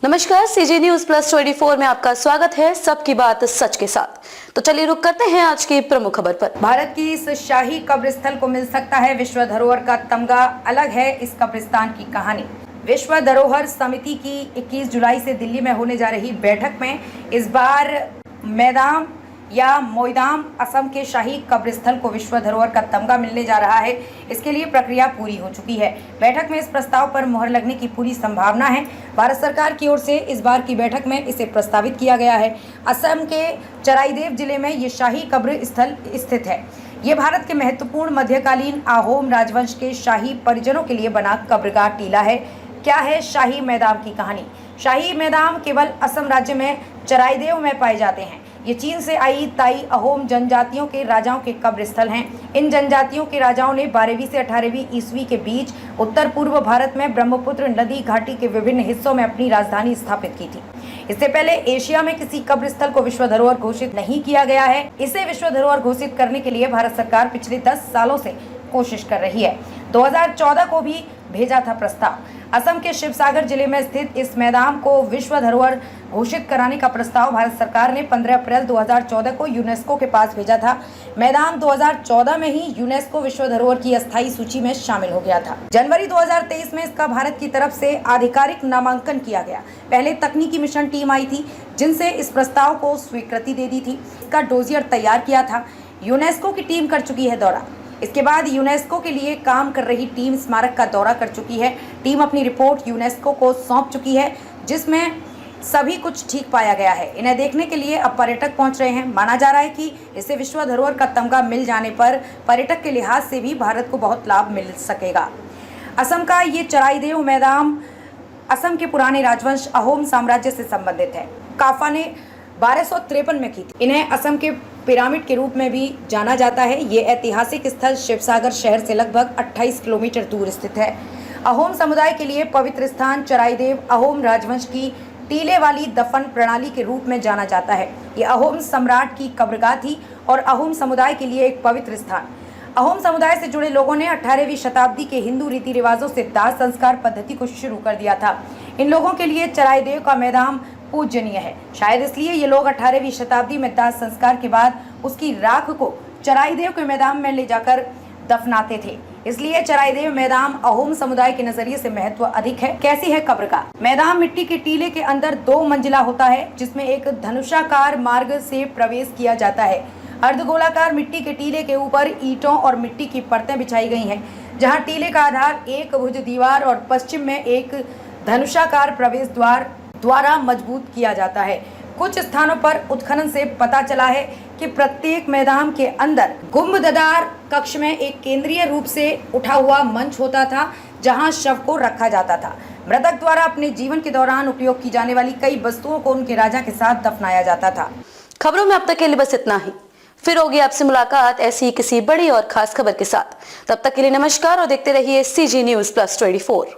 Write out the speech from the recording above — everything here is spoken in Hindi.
नमस्कार, सीजी न्यूज प्लस 24 में आपका स्वागत है। सबकी बात सच के साथ। तो चलिए रुक करते हैं आज की प्रमुख खबर पर। भारत की इस शाही कब्रिस्थल को मिल सकता है विश्व धरोहर का तमगा, अलग है इस कब्रिस्तान की कहानी। विश्व धरोहर समिति की 21 जुलाई से दिल्ली में होने जा रही बैठक में इस बार मैदाम या मोइदाम असम के शाही कब्रिस्थल को विश्व धरोहर का तमगा मिलने जा रहा है। इसके लिए प्रक्रिया पूरी हो चुकी है। बैठक में इस प्रस्ताव पर मुहर लगने की पूरी संभावना है। भारत सरकार की ओर से इस बार की बैठक में इसे प्रस्तावित किया गया है। असम के चराईदेव जिले में ये शाही कब्र स्थल स्थित है। ये भारत के महत्वपूर्ण मध्यकालीन अहोम राजवंश के शाही परिजनों के लिए बना कब्रगाह टीला है। क्या है शाही मैदाम की कहानी? शाही मैदाम केवल असम राज्य में चराईदेव में पाए जाते हैं। ये चीन से आई ताई अहोम जनजातियों के राजाओं के कब्रस्थल हैं। इन जनजातियों के राजाओं ने 12वीं से 18वीं ईस्वी के बीच उत्तर पूर्व भारत में ब्रह्मपुत्र नदी घाटी के विभिन्न हिस्सों में अपनी राजधानी स्थापित की थी। इससे पहले एशिया में किसी कब्रस्थल को विश्व धरोहर घोषित नहीं किया गया है। इसे विश्व धरोहर घोषित करने के लिए भारत सरकार पिछले 10 सालों से कोशिश कर रही है। 2014 को भी भेजा था प्रस्ताव। असम के शिवसागर जिले में स्थित इस मैदान को विश्व धरोहर घोषित कराने का प्रस्ताव भारत सरकार ने 15 अप्रैल 2014 को यूनेस्को के पास भेजा था। मैदान 2014 में ही यूनेस्को विश्व धरोहर की अस्थायी सूची में शामिल हो गया था। जनवरी 2023 में इसका भारत की तरफ से आधिकारिक नामांकन किया गया। पहले तकनीकी मिशन टीम आई थी जिनसे इस प्रस्ताव को स्वीकृति दे दी थी। इसका डोजियर तैयार किया था। यूनेस्को की टीम कर चुकी है दौरा। इसके बाद यूनेस्को के लिए काम कर रही टीम स्मारक का दौरा कर चुकी है। टीम अपनी रिपोर्ट यूनेस्को को सौंप चुकी है जिसमें सभी कुछ ठीक पाया गया है। इन्हें देखने के लिए अब पर्यटक पहुंच रहे हैं। माना जा रहा है कि इसे विश्व धरोहर का तमगा मिल जाने पर पर्यटक के लिहाज से भी भारत को बहुत लाभ मिल सकेगा। असम का ये चराईदेव मैदान असम के पुराने राजवंश अहोम साम्राज्य से संबंधित है। काफा ने 1253 में की थी। इन्हें असम के पिरामिड के रूप में भी जाना जाता है। ये ऐतिहासिक स्थल शिवसागर शहर से लगभग 28 किलोमीटर दूर स्थित है। अहोम समुदाय के लिए पवित्र स्थान चराईदेव अहोम राजवंश की टीले वाली दफन प्रणाली के रूप में जाना जाता है। ये अहोम सम्राट की कब्रगाह थी और अहोम समुदाय के लिए एक पवित्र स्थान। अहोम समुदाय से जुड़े लोगों ने 18वीं शताब्दी के हिंदू रीति रिवाजों से दाह संस्कार पद्धति को शुरू कर दिया था। इन लोगों के लिए चराईदेव का मैदान पूजनीय है। शायद इसलिए ये लोग 18वीं शताब्दी में दाह संस्कार के बाद उसकी राख को चराईदेव के मैदान में ले जाकर दफनाते थे। इसलिए चराईदेव मैदान अहोम समुदाय के नजरिए से महत्व अधिक है। कैसी है कब्रगाह? मैदान मिट्टी के टीले के अंदर 2 मंजिला होता है जिसमें एक धनुषाकार मार्ग से प्रवेश किया जाता है। अर्धगोलाकार मिट्टी के टीले के ऊपर ईंटों और मिट्टी की परतें बिछाई गई हैं, जहां टीले का आधार एक भुज दीवार और पश्चिम में एक धनुषाकार प्रवेश द्वार द्वारा मजबूत किया जाता है। कुछ स्थानों पर उत्खनन से पता चला है कि प्रत्येक मैदान के अंदर गुंबददार कक्ष में एक केंद्रीय रूप से उठा हुआ मंच होता था जहां शव को रखा जाता था। मृतक द्वारा अपने जीवन के दौरान उपयोग की जाने वाली कई वस्तुओं को उनके राजा के साथ दफनाया जाता था। खबरों में अब तक के लिए बस इतना ही। फिर होगी आपसे मुलाकात ऐसी किसी बड़ी और खास खबर के साथ। तब तक के लिए नमस्कार और देखते रहिए सीजी न्यूज प्लस 24।